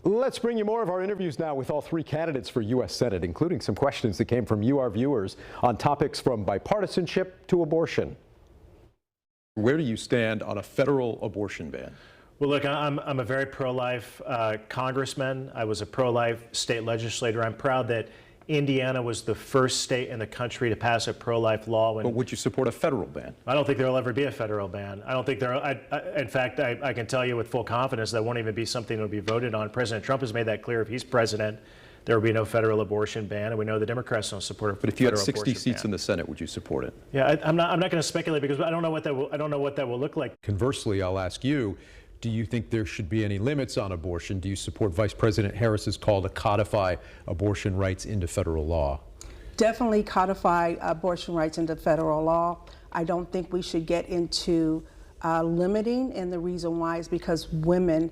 Let's bring you more of our interviews now with all three candidates for U.S. Senate, including some questions that came from you, our viewers, on topics from bipartisanship to abortion. Where do you stand on a federal abortion ban? Well, look, I'm a very pro-life congressman. I was a pro-life state legislator. I'm proud that Indiana was the first state in the country to pass a pro-life law. But would you support a federal ban? I don't think there will ever be a federal ban. I don't think there. In fact, I can tell you with full confidence that won't even be something that will be voted on. President Trump has made that clear. If he's president, there will be no federal abortion ban, and we know the Democrats don't support it. But if you had 60 seats in the Senate, would you support it? Yeah, I'm not going to speculate because I don't know what that will look like. Conversely, I'll ask you. Do you think there should be any limits on abortion? Do you support Vice President Harris's call to codify abortion rights into federal law? Definitely codify abortion rights into federal law. I don't think we should get into limiting, and the reason why is because women,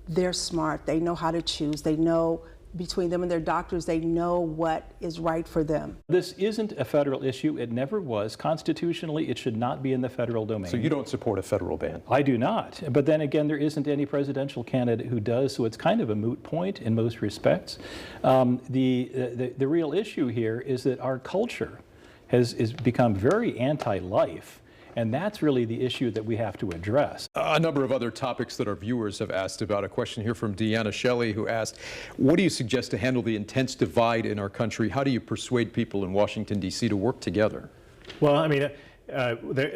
they're smart. They know how to choose. They know, between them and their doctors, they know what is right for them. This isn't a federal issue. It never was. Constitutionally, it should not be in the federal domain. So you don't support a federal ban? I do not. But then again, there isn't any presidential candidate who does, so it's kind of a moot point in most respects. The real issue here is that our culture has become very anti-life. And that's really the issue that we have to address. A number of other topics that our viewers have asked about. A question here from Deanna Shelley, who asked, what do you suggest to handle the intense divide in our country? How do you persuade people in Washington, D.C. to work together? Well, I mean,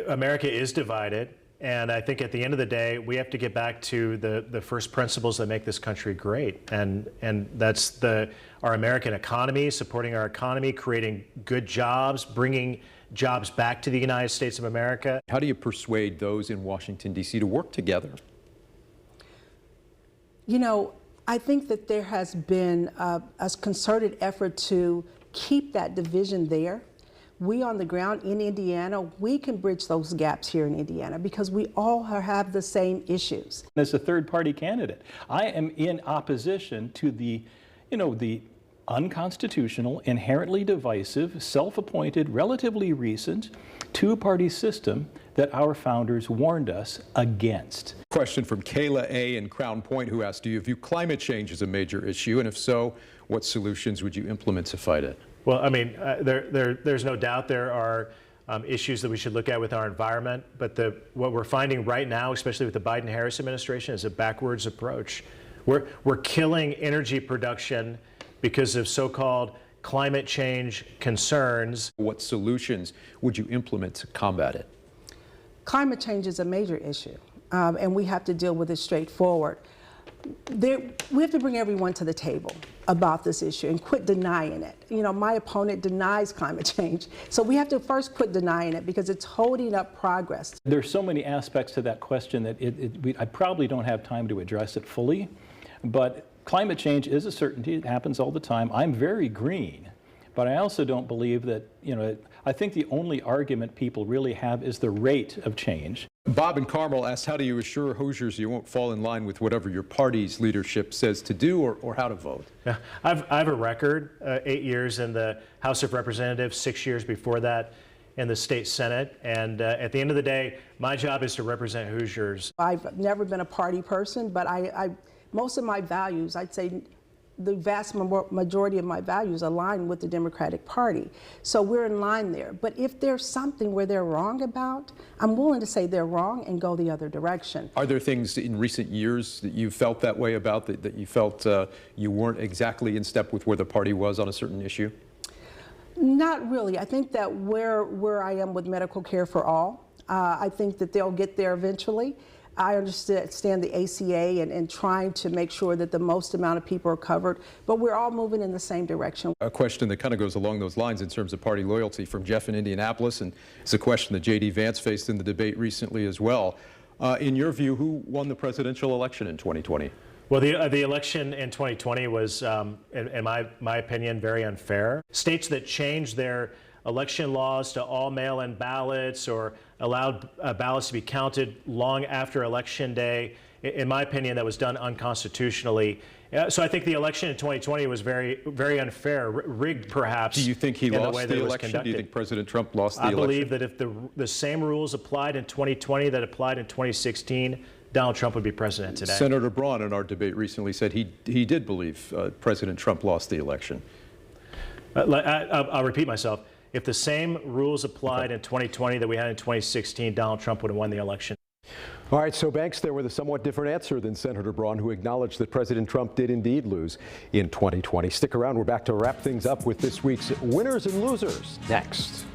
America is divided. And I think at the end of the day, we have to get back to the first principles that make this country great. And that's our American economy, supporting our economy, creating good jobs, bringing jobs back to the United States of America. How do you persuade those in Washington, D.C. to work together? You know, I think that there has been a concerted effort to keep that division there. We on the ground in Indiana, we can bridge those gaps here in Indiana because we all have the same issues. As a third-party candidate, I am in opposition to the unconstitutional, inherently divisive, self-appointed, relatively recent two-party system that our founders warned us against. Question from Kayla A. in Crown Point, who asked, do you view climate change as a major issue? And if so, what solutions would you implement to fight it? Well, I mean, there's no doubt there are issues that we should look at with our environment, but what we're finding right now, especially with the Biden-Harris administration, is a backwards approach. We're killing energy production because of so-called climate change concerns. What solutions would you implement to combat it? Climate change is a major issue, and we have to deal with it straightforward. We have to bring everyone to the table about this issue and quit denying it. You know, my opponent denies climate change, so we have to first quit denying it because it's holding up progress. There's so many aspects to that question that I probably don't have time to address it fully, but climate change is a certainty. It happens all the time. I'm very green, but I also don't believe that, I think the only argument people really have is the rate of change. Bob in Carmel asked, how do you assure Hoosiers you won't fall in line with whatever your party's leadership says to do or how to vote? Yeah, I have a record, 8 years in the House of Representatives, 6 years before that in the state Senate. And at the end of the day, my job is to represent Hoosiers. I've never been a party person, but most of my values, I'd say the vast majority of my values align with the Democratic Party. So we're in line there. But if there's something where they're wrong about, I'm willing to say they're wrong and go the other direction. Are there things in recent years that you felt that way about, that you felt you weren't exactly in step with where the party was on a certain issue? Not really. I think that where I am with medical care for all, I think that they'll get there eventually. I understand the ACA and trying to make sure that the most amount of people are covered, but we're all moving in the same direction. A question that kind of goes along those lines in terms of party loyalty from Jeff in Indianapolis, and it's a question that J.D. Vance faced in the debate recently as well. In your view, who won the presidential election in 2020? Well, the election in 2020 was, in my opinion, very unfair. States that changed their election laws to all mail-in ballots or allowed ballots to be counted long after Election Day, in my opinion, that was done unconstitutionally. So I think the election in 2020 was very, very unfair, rigged perhaps. Do you think he lost the election? Do you think President Trump lost the election? I believe that if the same rules applied in 2020 that applied in 2016, Donald Trump would be president today. Senator Braun in our debate recently said he did believe President Trump lost the election. I'll repeat myself. If the same rules applied in 2020 that we had in 2016, Donald Trump would have won the election. All right, so Banks there with a somewhat different answer than Senator Braun, who acknowledged that President Trump did indeed lose in 2020. Stick around. We're back to wrap things up with this week's winners and losers next.